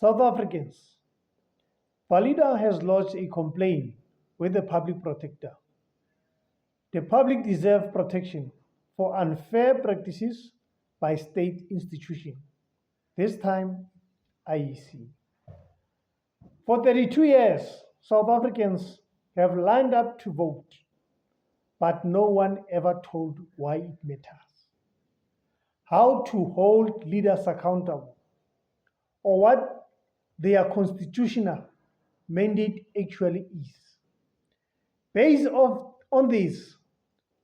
South Africans, Valida has lodged a complaint with the public protector. The public deserve protection for unfair practices by state institutions, this time IEC. For 32 years, South Africans have lined up to vote, but no one ever told why it matters, how to hold leaders accountable, or what their constitutional mandate actually is. Based on this,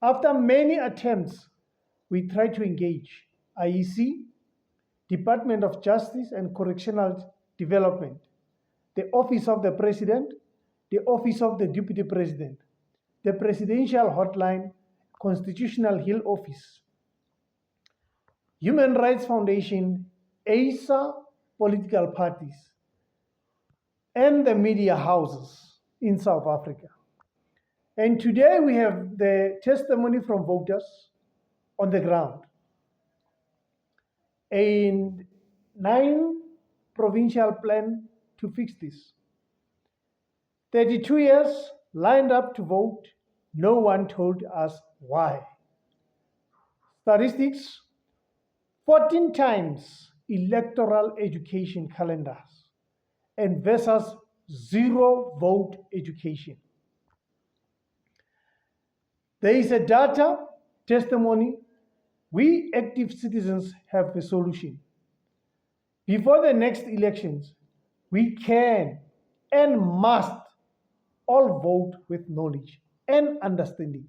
after many attempts, we try to engage IEC, Department of Justice and Correctional Development, the Office of the President, the Office of the Deputy President, the Presidential Hotline, Constitutional Hill Office, Human Rights Foundation, ASA, political parties, and the media houses in South Africa. And today we have the testimony from voters on the ground. A 9 provincial plan to fix this. 32 years lined up to vote, no one told us why. Statistics, 14 times electoral education calendars and versus 0 vote education. There is a data testimony. We active citizens have a solution. Before the next elections, we can and must all vote with knowledge and understanding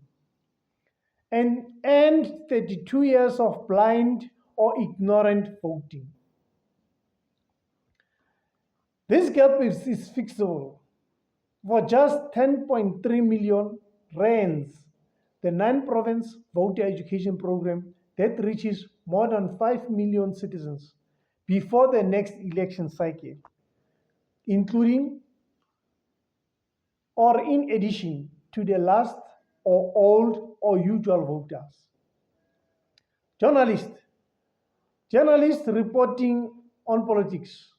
and end 32 years of blind or ignorant voting. This gap is fixable. For just 10.3 million rands, the 9-province voter education program that reaches more than 5 million citizens before the next election cycle, including or in addition to the last or old or usual voters. Journalists reporting on politics,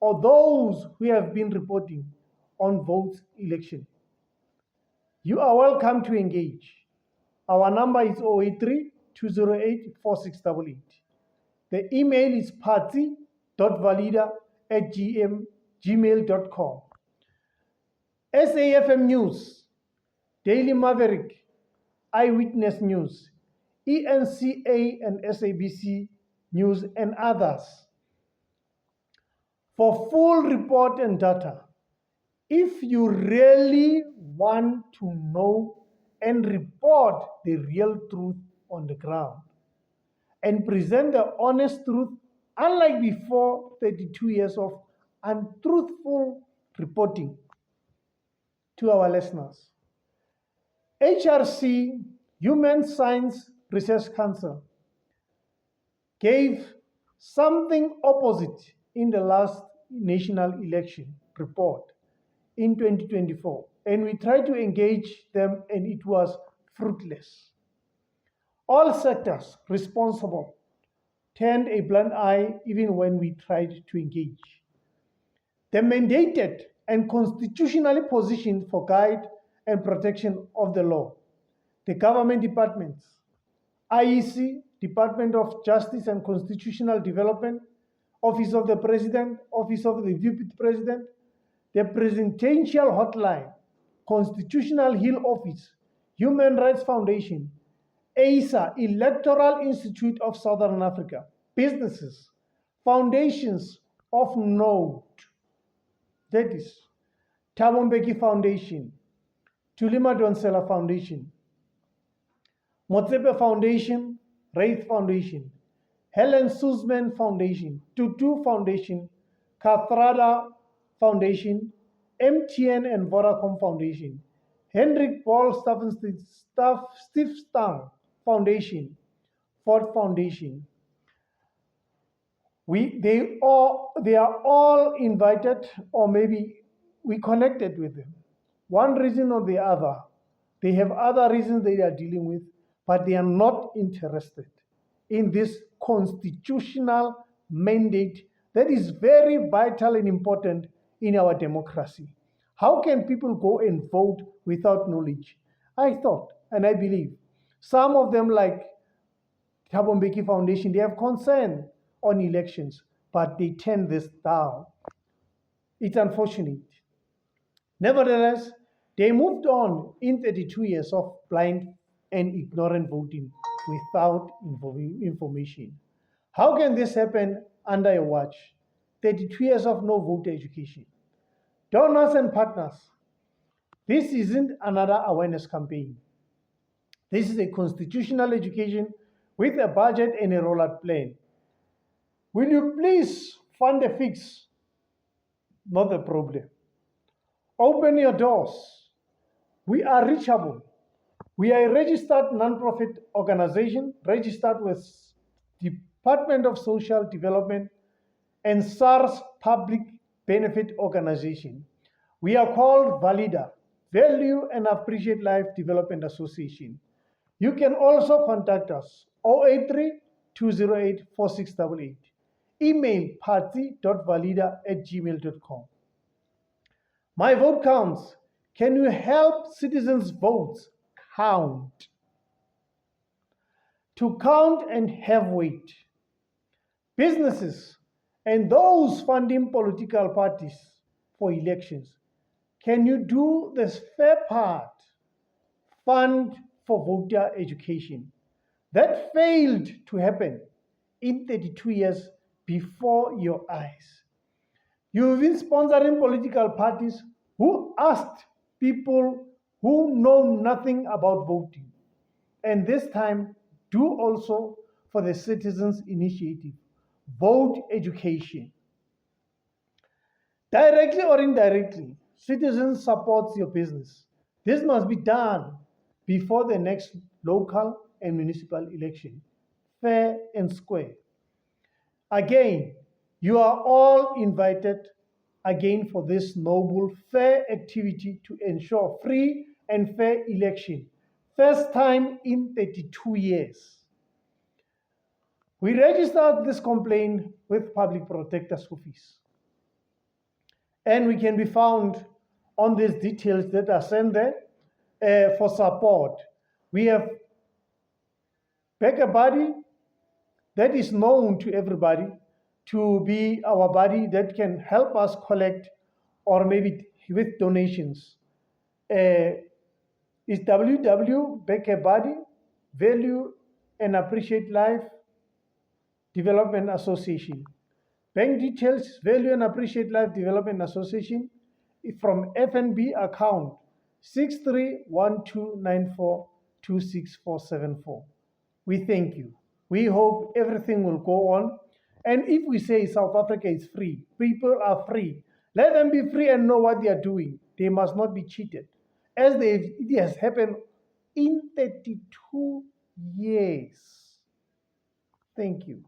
or those who have been reporting on votes election. You are welcome to engage. Our number is 083-208-4688. The email is party.valida@gmail.com. SAFM News, Daily Maverick, Eyewitness News, ENCA and SABC News, and others. For full report and data, if you really want to know and report the real truth on the ground and present the honest truth, unlike before 32 years of untruthful reporting to our listeners. HRC, Human Science Research Council, gave something opposite in the last national election report in 2024, and we tried to engage them and it was fruitless. All sectors responsible turned a blind eye even when we tried to engage. The mandated and constitutionally positioned for guide and protection of the law, the government departments, IEC, Department of Justice and Constitutional Development, Office of the President, Office of the Deputy President, the Presidential Hotline, Constitutional Hill Office, Human Rights Foundation, ASA, Electoral Institute of Southern Africa, businesses, foundations of note, that is Thabo Mbeki Foundation, Tulima Donsela Foundation, Motsepe Foundation, Wraith Foundation, Helen Suzman Foundation, Tutu Foundation, Kathrada Foundation, MTN and Vodacom Foundation, Hendrik Paul Stiefstang Foundation, Ford Foundation. They are all invited, or maybe we connected with them. One reason or the other. They have other reasons they are dealing with, but they are not interested in this constitutional mandate that is very vital and important in our democracy. How can people go and vote without knowledge? I thought and I believe some of them, like Thabo Mbeki Foundation, they have concern on elections, but they turn this down. It's unfortunate. Nevertheless, they moved on in 32 years of blind and ignorant voting without information. How can this happen under your watch? 32 years of no voter education. Donors and partners, this isn't another awareness campaign. This is a constitutional education with a budget and a rollout plan. Will you please fund the fix, not the problem? Open your doors. We are reachable. We are a registered non-profit organization, registered with Department of Social Development and SARS Public Benefit Organization. We are called Valida, Value and Appreciate Life Development Association. You can also contact us 083 208 4688. Email party.valida@gmail.com. My vote counts. Can you help citizens' votes count? To count and have weight. Businesses and those funding political parties for elections, can you do this fair part? Fund for voter education. That failed to happen in 32 years before your eyes. You've been sponsoring political parties who asked people who know nothing about voting. And this time, do also for the Citizens Initiative, vote education. Directly or indirectly, citizens support your business. This must be done before the next local and municipal election, fair and square. Again, you are all invited again for this noble, fair activity to ensure free and fair election. First time in 32 years. We registered this complaint with Public Protector's Office. And we can be found on these details that are sent there for support. We have a body that is known to everybody to be our body that can help us collect or maybe with donations. It's www.Body Value and Appreciate Life Development Association. Bank details, Value and Appreciate Life Development Association from FNB account 631294264474. We thank you. We hope everything will go on. And if we say South Africa is free, people are free, let them be free and know what they are doing. They must not be cheated, as it has happened in 32 years. Thank you.